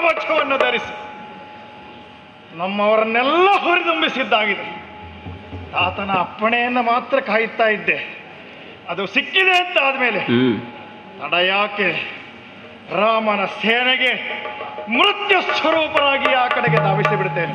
ಕವಚವನ್ನು ಧರಿಸಿ ನಮ್ಮವರನ್ನೆಲ್ಲ ಹುರಿದುಂಬಿಸಿದ್ದಾಗಿದೆ. ಆತನ ಅಪ್ಪಣೆಯನ್ನು ಮಾತ್ರ ಕಾಯುತ್ತಾ ಇದ್ದೆ. ಅದು ಸಿಕ್ಕಿದೆ ಅಂತ ಆದ್ಮೇಲೆ ತಡ ಯಾಕೆ? ರಾಮನ ಸೇನೆಗೆ ಮೃತ್ಯು ಸ್ವರೂಪರಾಗಿ ಆ ಕಡೆಗೆ ಧಾವಿಸಿ ಬಿಡುತ್ತೇನೆ.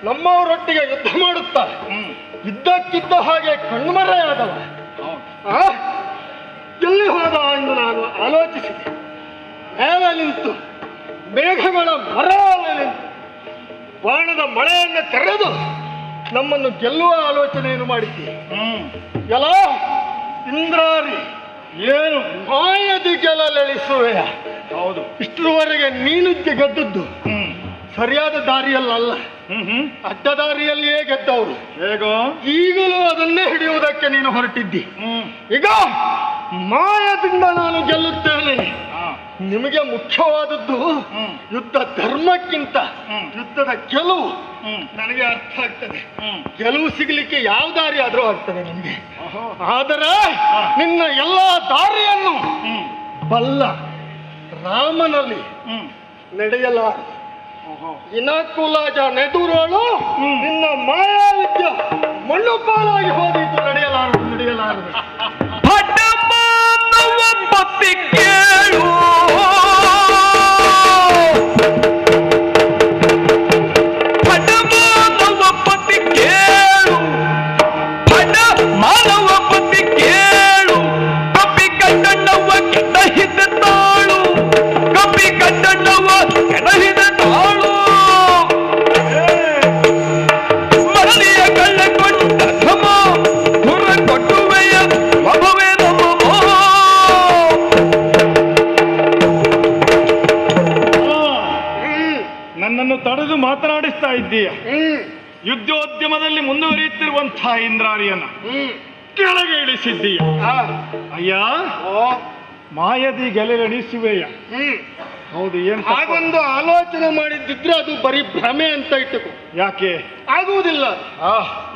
ನಮ್ಮವರೊಟ್ಟಿಗೆ ಯುದ್ಧ ಮಾಡುತ್ತಾರೆ. ಇದ್ದಕ್ಕಿದ್ದ ಹಾಗೆ ಕಣ್ಮರೆಯಾದವ ಎಲ್ಲಿ ಹೋದ ಎಂದು ನಾನು ಆಲೋಚಿಸಿದೆ. ಮೇಲೆ ನಿಂತು ಮೇಘಗಳ ಮರೆಯಲ್ಲಿ ನಿಂತು ಬಾಣದ ಮಳೆಯನ್ನು ತೆರೆದು ನಮ್ಮನ್ನು ಗೆಲ್ಲುವ ಆಲೋಚನೆಯನ್ನು ಮಾಡಿದ್ದೆ. ಎಲ್ಲ ಇಂದ್ರಾರಿ ಏನು ಮಾಯದಿ ಗೆಲ್ಲಲೆಳಿಸುವೆಯ? ಹೌದು, ಇಷ್ಟರವರೆಗೆ ನೀನು ಗೆದ್ದದ್ದು ಸರಿಯಾದ ದಾರಿಯಲ್ಲ, ಅಡ್ಡ ದಾರಿಯಲ್ಲಿಯೇ ಗೆದ್ದವರು. ಹೇಗೋ ಈಗಲೂ ಅದನ್ನೇ ಹಿಡಿಯುವುದಕ್ಕೆ ನೀನು ಹೊರಟಿದ್ದಿ. ಈಗ ಮಾಯದಿಂದ ನಾನು ಗೆಲ್ಲುತ್ತೇನೆ. ನಿಮಗೆ ಮುಖ್ಯವಾದದ್ದು ಯುದ್ಧ ಧರ್ಮಕ್ಕಿಂತ ಯುದ್ಧದ ಗೆಲುವು ನನಗೆ ಅರ್ಥ ಆಗ್ತದೆ. ಗೆಲುವು ಸಿಗಲಿಕ್ಕೆ ಯಾವ ದಾರಿ ಆದ್ರೂ ಆಗ್ತದೆ ನಿಮಗೆ. ಆದರೆ ನಿನ್ನ ಎಲ್ಲ ದಾರಿಯನ್ನು ಬಲ್ಲ ರಾಮನಲ್ಲಿ ನಡೆಯಲಾರದು. ಇನಕುಲಜ ನೆದುರೋಳು ನಿನ್ನ ಮಾಯಾವಿದ್ಯ ಮಣ್ಣು ಪಾಲಾಗಿ ಹೋದಿತು. ನಡೆಯಲಾರದು. ಮರಳಿಯ ಕಳ್ಳ ಕೊಂಡ ಧಮ ಹುರ ಕೊಟ್ಟುವೆಯ ಮಾಡಿದ್ದೀಯ. ಯುದ್ಧೋದ್ಯಮದಲ್ಲಿ ಮುಂದುವರಿಯುತ್ತಿರುವಂತಹ ಇಂದ್ರಾರಿಯನ್ನ ಕೆಳಗೆ ಇಳಿಸಿದ್ದೀಯ. ಅಯ್ಯ, ಮಾಯದಿ ಗೆಲೆಣಿಸುವೆಯ. ಹೌದು, ಏನು ಹಾಗೊಂದು ಆಲೋಚನೆ ಮಾಡಿದ್ದಿದ್ರೆ ಅದು ಬರೀ ಭ್ರಮೆ ಅಂತ ಇಟ್ಟುಕೋ. ಯಾಕೆ ಆಗುವುದಿಲ್ಲ.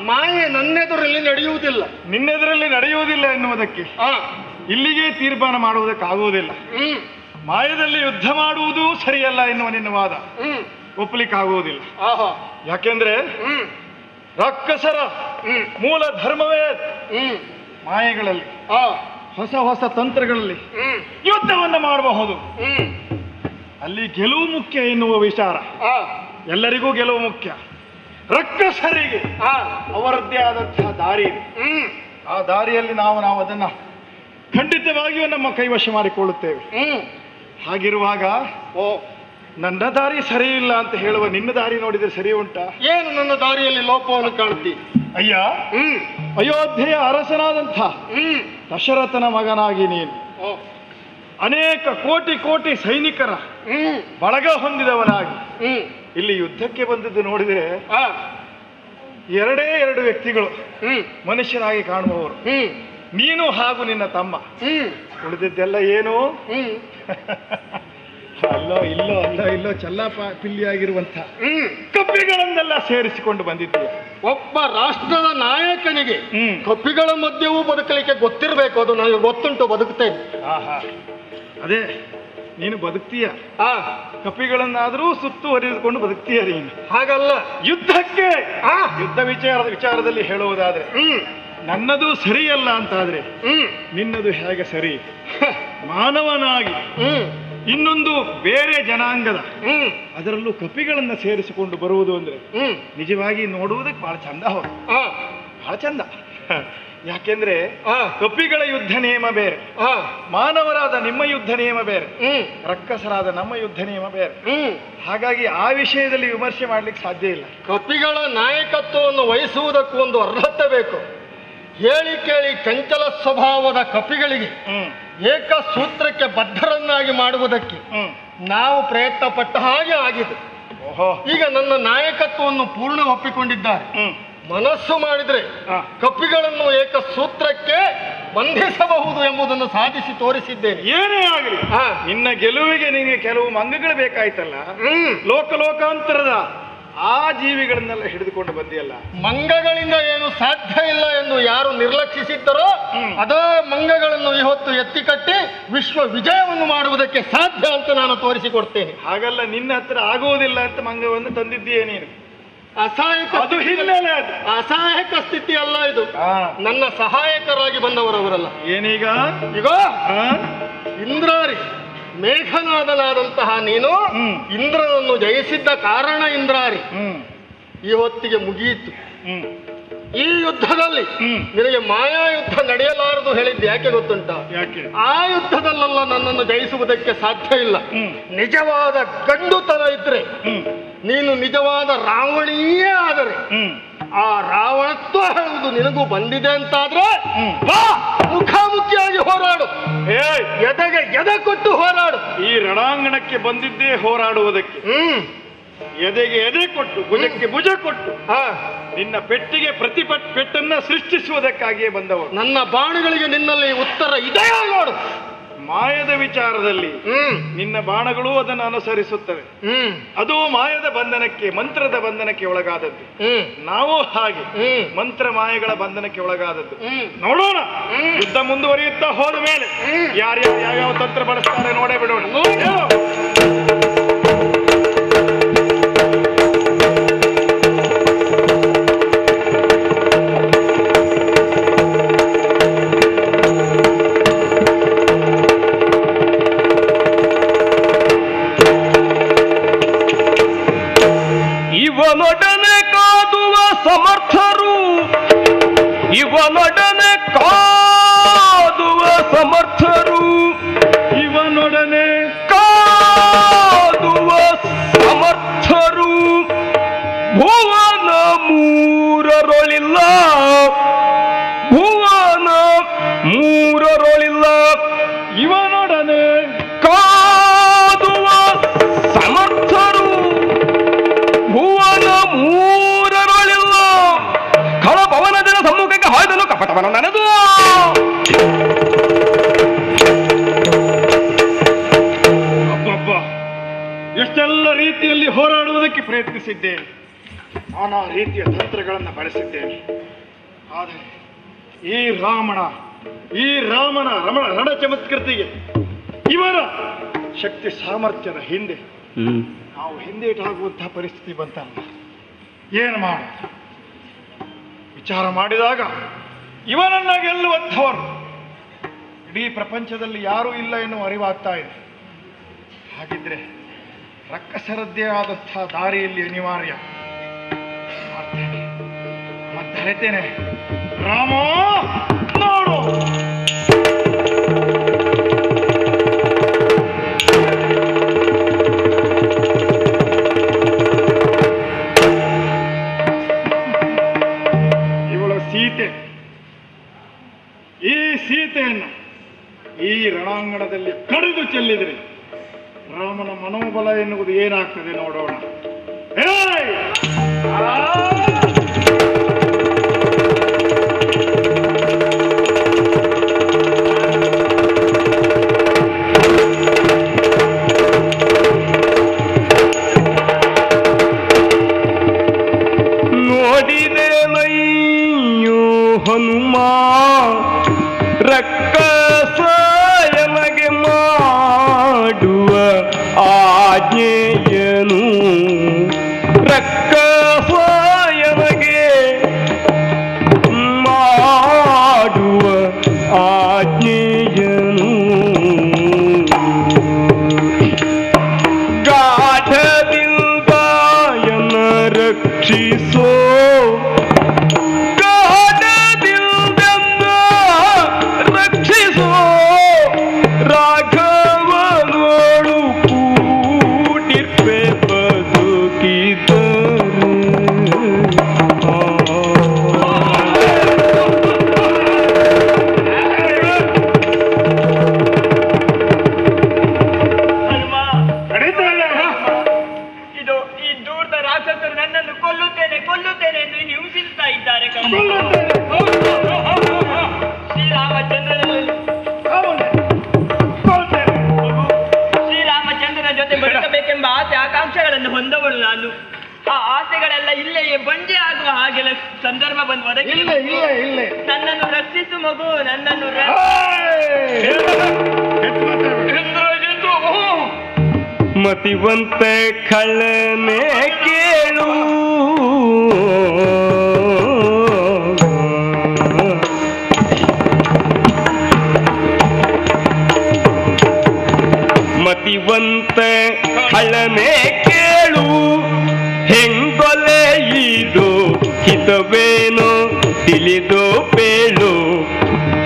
ಮಾಯೆ ನನ್ನೆದುರಲ್ಲಿ ನಡೆಯುವುದಿಲ್ಲ, ನಿನ್ನೆದುರಲ್ಲಿ ನಡೆಯುವುದಿಲ್ಲ ಎನ್ನುವುದಕ್ಕೆ ಇಲ್ಲಿಗೆ ತೀರ್ಮಾನ ಮಾಡುವುದಕ್ಕಾಗುವುದಿಲ್ಲ. ಮಾಯದಲ್ಲಿ ಯುದ್ಧ ಮಾಡುವುದು ಸರಿಯಲ್ಲ ಎನ್ನುವ ನಿನ್ನ ವಾದ ಒಪ್ಪಲಿಕ್ಕಾಗುವುದಿಲ್ಲ. ಯಾಕೆಂದ್ರೆ ರಾಕ್ಷಸರ ಮೂಲ ಧರ್ಮವೇ ಮಾಯೆಗಳಲ್ಲಿ, ಹೊಸ ಹೊಸ ತಂತ್ರಗಳಲ್ಲಿ ಯುದ್ಧವನ್ನು ಮಾಡಬಹುದು. ಅಲ್ಲಿ ಗೆಲುವು ಮುಖ್ಯ ಎನ್ನುವ ವಿಚಾರ ಎಲ್ಲರಿಗೂ ಗೆಲುವು ಮುಖ್ಯ. ರಾಕ್ಷಸರಿಗೆ ಅವರದ್ದೇ ಆದಂತಹ ದಾರಿ ಇದೆ. ಆ ದಾರಿಯಲ್ಲಿ ನಾವು ಅದನ್ನ ಖಂಡಿತವಾಗಿಯೂ ನಮ್ಮ ಕೈವಶ ಮಾಡಿಕೊಳ್ಳುತ್ತೇವೆ. ಹಾಗಿರುವಾಗ ನನ್ನ ದಾರಿ ಸರಿ ಇಲ್ಲ ಅಂತ ಹೇಳುವ ನಿನ್ನ ದಾರಿ ನೋಡಿದ್ರೆ ಸರಿ ಉಂಟಾ? ಏನು ನನ್ನ ದಾರಿಯಲ್ಲಿ ಲೋಪವನ್ನು ಕಾಣುತ್ತಿ? ಅಯ್ಯ, ಅಯೋಧ್ಯೆಯ ಅರಸನಾದಂಥ ದಶರಥನ ಮಗನಾಗಿ ನೀನು ಅನೇಕ ಕೋಟಿ ಕೋಟಿ ಸೈನಿಕರ ಬಳಗ ಹೊಂದಿದವನಾಗಿ ಇಲ್ಲಿ ಯುದ್ಧಕ್ಕೆ ಬಂದಿದ್ದು ನೋಡಿದರೆ ಎರಡೇ ಎರಡು ವ್ಯಕ್ತಿಗಳು ಮನುಷ್ಯನಾಗಿ ಕಾಣುವವರು, ನೀನು ಹಾಗೂ ನಿನ್ನ ತಮ್ಮ. ಉಳಿದಿದ್ದೆಲ್ಲ ಏನು? ಅಲ್ಲೋ ಚಲ್ಲಾಪ ಪಿಲ್ಲಿಯಾಗಿರುವಂಥ ಕಪ್ಪಿಗಳನ್ನೆಲ್ಲ ಸೇರಿಸಿಕೊಂಡು ಬಂದಿದ್ದೀಯ. ಒಬ್ಬ ರಾಷ್ಟ್ರದ ನಾಯಕನಿಗೆ ಕಪ್ಪಿಗಳ ಮಧ್ಯೆಯೂ ಬದುಕಲಿಕ್ಕೆ ಗೊತ್ತಿರಬೇಕು. ಅದು ನನಗೆ ಗೊತ್ತುಂಟು, ಬದುಕುತ್ತೇನೆ. ಅದೇ, ನೀನು ಬದುಕ್ತೀಯ. ಕಪಿಗಳನ್ನಾದರೂ ಸುತ್ತುವರಿದುಕೊಂಡು ಬದುಕ್ತೀಯ ನೀನು. ಹಾಗಲ್ಲ, ಯುದ್ಧಕ್ಕೆ ಯುದ್ಧ ವಿಚಾರದಲ್ಲಿ ಹೇಳುವುದಾದ್ರೆ ನನ್ನದು ಸರಿಯಲ್ಲ ಅಂತಾದ್ರೆ ನಿನ್ನದು ಹೇಗೆ ಸರಿ? ಮಾನವನಾಗಿ ಇನ್ನೊಂದು ಬೇರೆ ಜನಾಂಗದ ಅದರಲ್ಲೂ ಕಪಿಗಳನ್ನ ಸೇರಿಸಿಕೊಂಡು ಬರುವುದು ಅಂದ್ರೆ ನಿಜವಾಗಿ ನೋಡುವುದಕ್ಕೆ ಬಹಳ ಚಂದ. ಹೌದು, ಬಹಳ ಚಂದ. ಯಾಕೆಂದ್ರೆ ಕಪಿಗಳ ಯುದ್ಧ ನಿಯಮ ಬೇರೆ, ಮಾನವರಾದ ನಿಮ್ಮ ಯುದ್ಧ ನಿಯಮ ಬೇರೆ, ರಕ್ಕಸರಾದ ನಮ್ಮ ಯುದ್ಧ ನಿಯಮ ಬೇರೆ. ಹಾಗಾಗಿ ಆ ವಿಷಯದಲ್ಲಿ ವಿಮರ್ಶೆ ಮಾಡ್ಲಿಕ್ಕೆ ಸಾಧ್ಯ ಇಲ್ಲ. ಕಪಿಗಳ ನಾಯಕತ್ವವನ್ನು ವಹಿಸುವುದಕ್ಕೂ ಒಂದು ಅರ್ಹತೆ ಬೇಕು. ಹೇಳಿ ಕೇಳಿ ಚಂಚಲ ಸ್ವಭಾವದ ಕಪಿಗಳಿಗೆ ಏಕ ಸೂತ್ರಕ್ಕೆ ಬದ್ಧರನ್ನಾಗಿ ಮಾಡುವುದಕ್ಕೆ ನಾವು ಪ್ರಯತ್ನ ಪಟ್ಟ ಹಾಗೆ ಆಗಿದೆ. ಈಗ ನನ್ನ ನಾಯಕತ್ವವನ್ನು ಪೂರ್ಣ ಒಪ್ಪಿಕೊಂಡಿದ್ದಾರೆ. ಮನಸ್ಸು ಮಾಡಿದ್ರೆ ಕಪಿಗಳನ್ನು ಏಕ ಸೂತ್ರಕ್ಕೆ ಬಂಧಿಸಬಹುದು ಎಂಬುದನ್ನು ಸಾಧಿಸಿ ತೋರಿಸಿದ್ದೇನೆ. ಏನೇ ಆಗಲಿ ನಿನ್ನ ಗೆಲುವಿಗೆ ನಿನಗೆ ಕೆಲವು ಮಂಗಗಳು ಬೇಕಾಯ್ತಲ್ಲ. ಲೋಕಾಂತರದ ಆ ಜೀವಿಗಳನ್ನೆಲ್ಲ ಹಿಡಿದುಕೊಂಡು ಬಂದಿಯಲ್ಲ. ಮಂಗಗಳಿಂದ ಏನು ಸಾಧ್ಯ ಇಲ್ಲ ಎಂದು ಯಾರು ನಿರ್ಲಕ್ಷಿಸಿದ್ದರೋ ಅದೇ ಮಂಗಗಳನ್ನು ಇವತ್ತು ಎತ್ತಿ ಕಟ್ಟಿ ವಿಶ್ವ ವಿಜಯವನ್ನು ಮಾಡುವುದಕ್ಕೆ ಸಾಧ್ಯ ಅಂತ ನಾನು ತೋರಿಸಿಕೊಡ್ತೇನೆ. ಹಾಗಲ್ಲ, ನಿನ್ನ ಹತ್ರ ಆಗುವುದಿಲ್ಲ ಅಂತ ಮಂಗವನ್ನು ತಂದಿದ್ದೀಯೇ ನೀನು. ಅಸಹಾಯಕ, ಅದು ಹಿನ್ನೆಲೆ, ಅದು ಅಸಹಾಯಕ ಸ್ಥಿತಿ ಅಲ್ಲ ಇದು. ನನ್ನ ಸಹಾಯಕರಾಗಿ ಬಂದವರವರಲ್ಲ. ಏನೀಗ? ಈಗ ಇಂದ್ರಾರಿ ಮೇಘನಾದನಾದಂತಹ ನೀನು ಇಂದ್ರನನ್ನು ಜಯಿಸಿದ್ದ ಕಾರಣ ಇಂದ್ರಾರಿ ಈ ಹೊತ್ತಿಗೆ ಮುಗಿಯಿತು. ಈ ಯುದ್ಧದಲ್ಲಿ ನಿನಗೆ ಮಾಯಾ ಯುದ್ಧ ನಡೆಯಲಾರದು ಹೇಳಿದ್ದು ಯಾಕೆ ಗೊತ್ತುಂಟ? ಆ ಯುದ್ಧದಲ್ಲೆಲ್ಲ ನನ್ನನ್ನು ಜಯಿಸುವುದಕ್ಕೆ ಸಾಧ್ಯ ಇಲ್ಲ. ನಿಜವಾದ ಗಂಡುತನ ಇದ್ರೆ, ನೀನು ನಿಜವಾದ ರಾವಣಿಯೇ ಆದರೆ ಆ ರಾವಣತ್ವ ಹೇಳುವುದು ನಿನಗೂ ಬಂದಿದೆ ಅಂತಾದ್ರೆ ಮುಖಾಮುಖಿಯಾಗಿ ಹೋರಾಡು. ಎದೆಗೆ ಎದೆ ಕೊಟ್ಟು ಹೋರಾಡು. ಈ ರಣಾಂಗಣಕ್ಕೆ ಬಂದಿದ್ದೇ ಹೋರಾಡುವುದಕ್ಕೆ. ಎದೆಗೆ ಎದೆ ಕೊಟ್ಟು, ಭುಜಕ್ಕೆ ಭುಜ ಕೊಟ್ಟು ನಿನ್ನ ಪೆಟ್ಟಿಗೆ ಪೆಟ್ಟನ್ನ ಸೃಷ್ಟಿಸುವುದಕ್ಕಾಗಿಯೇ ಬಂದವರು. ನನ್ನ ಬಾಣಗಳಿಗೆ ನಿನ್ನಲ್ಲಿ ಉತ್ತರ ಇದೆಯಾ ನೋಡು. ಮಾಯದ ವಿಚಾರದಲ್ಲಿ ನಿನ್ನ ಬಾಣಗಳು ಅದನ್ನು ಅನುಸರಿಸುತ್ತವೆ. ಅದು ಮಾಯದ ಬಂಧನಕ್ಕೆ, ಮಂತ್ರದ ಬಂಧನಕ್ಕೆ ಒಳಗಾದದ್ದು. ನಾವು ಹಾಗೆ ಮಂತ್ರ ಮಾಯಗಳ ಬಂಧನಕ್ಕೆ ಒಳಗಾದದ್ದು. ನೋಡೋಣ, ಯುದ್ಧ ಮುಂದುವರಿಯುತ್ತಾ ಹೋದ ಮೇಲೆ ಯಾರ್ಯಾರು ಯಾವ್ಯಾವ ತಂತ್ರ ಬಳಸ್ತಾರೆ ನೋಡೇ ಬಿಡೋಣ. ಇವನೊಡನೆ ಕಾದುವ ಸಮರ್ಥರು, ಇವನೊಡನೆ ಕಾದುವ ಸಮರ್ಥರು, ಇವನೊಡನೆ ಕಾದುವ ಸಮರ್ಥರು ಭುವನ ಮೂರರೊಳಿಲ್ಲ, ಭುವನ ಮೂರರೊಳಿಲ್ಲ. ಇವನೊಡನೆ ಕಾದುವ ಸಮರ್ಥರು ಭುವನ ಪ್ರಯತ್ನಿಸಿದ್ದೇನೆ, ನಾನಾ ರೀತಿಯ ತಂತ್ರಗಳನ್ನು ಬಳಸಿದ್ದೇನೆ. ಆದರೆ ಈ ರಾಮನ ರಣ ಚಮತ್ಕೃತಿಗೆ, ಇವರ ಶಕ್ತಿ ಸಾಮರ್ಥ್ಯದ ಹಿಂದೆ ನಾವು ಹಿಂದೇಟಾಗುವಂತಹ ಪರಿಸ್ಥಿತಿ ಬಂತಲ್ಲ. ಏನು ಮಾಡೋದು? ವಿಚಾರ ಮಾಡಿದಾಗ ಇವನನ್ನ ಗೆಲ್ಲುವಂಥವರು ಇಡೀ ಪ್ರಪಂಚದಲ್ಲಿ ಯಾರೂ ಇಲ್ಲ ಎನ್ನುವ ಅರಿವಾಗ್ತಾ ಇದೆ. ಹಾಗಿದ್ರೆ ರಕ್ಕಸರದ್ದೇ ಆದಂತಹ ದಾರಿಯಲ್ಲಿ ಅನಿವಾರ್ಯ. ಮತ್ತೆ ಹೇಳ್ತೇನೆ, ರಾಮ ನೋಡು. ಇವಳ ಸೀತೆ, ಈ ಸೀತೆಯನ್ನು ಈ ರಣಾಂಗಣದಲ್ಲಿ ಕಡಿದು ಚೆಲ್ಲಿದರೆ ರಾಮನ ಮನೋಬಲ ಎನ್ನುವುದು ಏನಾಗ್ತದೆ ನೋಡೋಣ. ನೋಡಿದೆನಯ್ಯೋ ಹನುಮ ರಕ್ಕಸಯನಗೆ ಮಾಡುವ ಆಜ್ಞೆಯನು, ರಕ್ಕಸಯನಗೆ ಮಾಡುವ ಆಜ್ಞೆಯನು. ಗಾಢದಿಂದ ಯನ ರಕ್ಷಿಸೋ, ರಾಘವನೋಳು ಕೂಡಿರ್ಪೆ ಬದುಕಿದರು. ಇದು ಈ ದೂರದ ರಾಕ್ಷಸರು ನನ್ನನ್ನು ಕೊಲ್ಲುತ್ತೇನೆ ಕೊಲ್ಲುತ್ತೇನೆ ಎಂದು ಹಿಂಸಿಸ್ತಾ ಇದ್ದಾರೆ. ಶ್ರೀರಾಮಚಂದ್ರನ ಜೊತೆ ಬದುಕಬೇಕೆಂಬ ಆಸೆ ಆಕಾಂಕ್ಷೆಗಳನ್ನು ಹೊಂದವಳು ನಾನು. ಆ ಆಸೆಗಳೆಲ್ಲ ಇಲ್ಲಿಯೇ ಬಂಜೆ ಆಗುವ ಹಾಗೆ ಸಂದರ್ಭ ಬಂದು ಒದಗಿ ನನ್ನನ್ನು ರಕ್ಷಿಸು ಮಗು, ನನ್ನನ್ನು ಮತಿವಂತ ಖಳನೆ ಕೇಳು, ಮತಿವಂತ ಖಳನೆ ಕೇಳು, ಹೆಂಗೊಲೆ ಇದು ಹಿತವೇನೋ ತಿಳಿದೋ ಪೇಳು.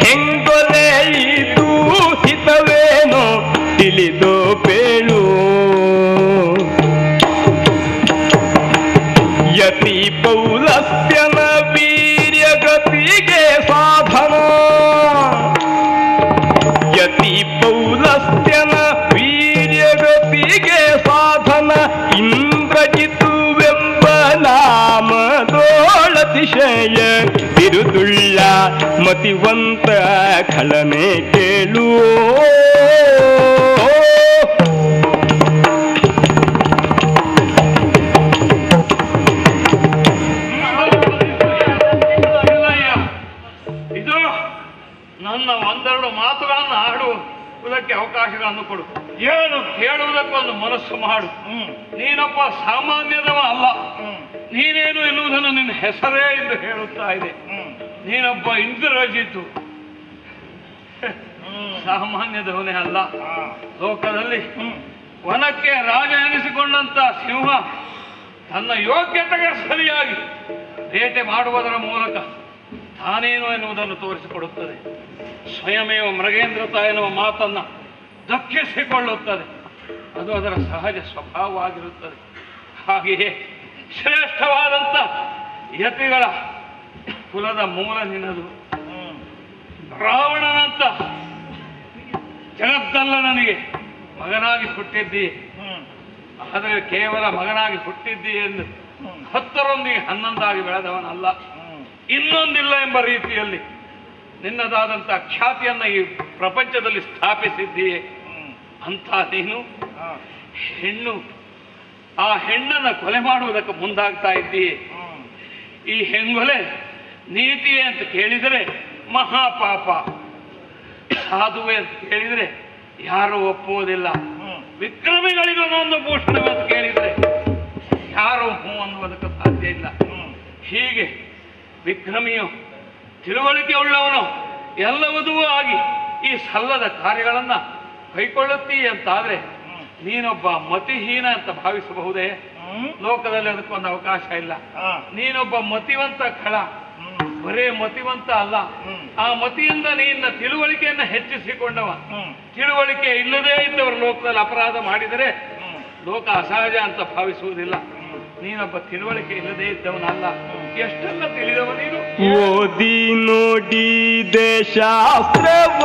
ಹೆಂಗೊಲೆ ಇದು ಹಿತವೇನೋ ತಿಳಿದೋ ಪೇಳು. ಯತಿ ಪೌಲಸ್ತ್ಯನ ವೀರ್ಯಗತಿಗೆ ಸಾಧನ, ಯತಿ ಪೌಲಸ್ತ್ಯನ ವೀರ್ಯಗತಿಗೆ ಸಾಧನ. ಇಂದ್ರಜಿತುವೆಂಬ ನಾಮದೋಳತಿಶಯ ಬಿರುದುಳ್ಳ ಮತಿವಂತ ಖಳನೆ ಕೇಳು. ಇದು ನನ್ನ ಒಂದೆರಡು ಮಾತುಗಳನ್ನು ಆಡುವುದಕ್ಕೆ ಅವಕಾಶಗಳನ್ನು ಕೊಡು. ಏನು ಹೇಳುವುದಕ್ಕೊಂದು ಮನಸ್ಸು ಮಾಡು. ನೀನೊಬ್ಬ ಸಾಮಾನ್ಯದವ ಅಲ್ಲ. ನೀನೇನು ಎನ್ನುವುದನ್ನು ನಿನ್ನ ಹೆಸರೇ ಎಂದು ಹೇಳುತ್ತಾ ಇದೆ. ನೀನೊಬ್ಬ ಇಂದ್ರಜಿತು, ಸಾಮಾನ್ಯದವನೇ ಅಲ್ಲ. ಲೋಕದಲ್ಲಿ ವನಕ್ಕೆ ರಾಜ ಎನಿಸಿಕೊಂಡಂತ ಸಿಂಹ ತನ್ನ ಯೋಗ್ಯತೆಗೆ ಸರಿಯಾಗಿ ಬೇಟೆ ಮಾಡುವುದರ ಮೂಲಕ ತಾನೇನು ಎನ್ನುವುದನ್ನು ತೋರಿಸಿಕೊಡುತ್ತದೆ. ಸ್ವಯಮೇವ ಮೃಗೇಂದ್ರತ ಎನ್ನುವ ಮಾತನ್ನು ದಕ್ಕಿಸಿಕೊಳ್ಳುತ್ತದೆ. ಅದು ಅದರ ಸಹಜ ಸ್ವಭಾವವಾಗಿರುತ್ತದೆ. ಹಾಗೆಯೇ ಶ್ರೇಷ್ಠವಾದಂಥ ಯತಿಗಳ ಕುಲದ ಮೂಲ ನಿನ್ನದು. ರಾವಣನಂತ ಜಗದ್ದಲ್ಲನಿಗೆ ಮಗನಾಗಿ ಹುಟ್ಟಿದ್ದೀ. ಆದರೆ ಕೇವಲ ಮಗನಾಗಿ ಹುಟ್ಟಿದ್ದೀ ಎಂದು 10ರೊಂದಿಗೆ 11 ಬೆಳೆದವನಲ್ಲ. ಇನ್ನೊಂದಿಲ್ಲ ಎಂಬ ರೀತಿಯಲ್ಲಿ ನಿನ್ನದಾದಂಥ ಖ್ಯಾತಿಯನ್ನು ಈ ಪ್ರಪಂಚದಲ್ಲಿ ಸ್ಥಾಪಿಸಿದ್ದೀಯೇ. ಅಂತ ನೀನು ಹೆಣ್ಣು ಆ ಹೆಣ್ಣನ್ನ ಕೊಲೆ ಮಾಡುವುದಕ್ಕೆ ಮುಂದಾಗ್ತಾ ಇದ್ದೀಯೆ. ಈ ಹೆಂಗೊಲೆ ನೀತಿಯೇ ಅಂತ ಕೇಳಿದರೆ ಮಹಾಪಾಪ, ಸಾಧುವೆ ಅಂತ ಕೇಳಿದರೆ ಯಾರು ಒಪ್ಪುವುದಿಲ್ಲ, ವಿಕ್ರಮಿಗಳಿಗೊಂದೊಂದು ಭೂಷಣವೆ ಅಂತ ಕೇಳಿದರೆ ಯಾರು ಹೂ ಅನ್ನುವುದಕ್ಕೆ ಸಾಧ್ಯ ಇಲ್ಲ. ಹೀಗೆ ವಿಕ್ರಮಿಯು ತಿಳುವಳಿಕೆ ಉಳ್ಳವನು ಎಲ್ಲವದೂ ಆಗಿ ಈ ಸಲ್ಲದ ಕಾರ್ಯಗಳನ್ನ ಕೈಕೊಳ್ಳುತ್ತೀಯ ಅಂತಾದ್ರೆ ನೀನೊಬ್ಬ ಮತಿಹೀನ ಅಂತ ಭಾವಿಸಬಹುದೇ? ಲೋಕದಲ್ಲಿ ಅದಕ್ಕೊಂದು ಅವಕಾಶ ಇಲ್ಲ. ನೀನೊಬ್ಬ ಮತಿವಂತ ಖಳ, ಬರೇ ಮತಿವಂತ ಅಲ್ಲ, ಆ ಮತಿಯಿಂದ ನಿನ್ನ ತಿಳುವಳಿಕೆಯನ್ನು ಹೆಚ್ಚಿಸಿಕೊಂಡವ. ತಿಳುವಳಿಕೆ ಇಲ್ಲದೇ ಇದ್ದವರು ಲೋಕದಲ್ಲಿ ಅಪರಾಧ ಮಾಡಿದರೆ ಲೋಕ ಅಸಹಜ ಅಂತ ಭಾವಿಸುವುದಿಲ್ಲ. ನೀನೊಬ್ಬ ತಿಳುವಳಿಕೆ ಇಲ್ಲದೇ ಇದ್ದವನಲ್ಲ. ಎಷ್ಟೆಲ್ಲ ತಿಳಿದವ ನೀನು. ಓದಿ ನೋಡಿದೆ ಶಾಸ್ತ್ರವ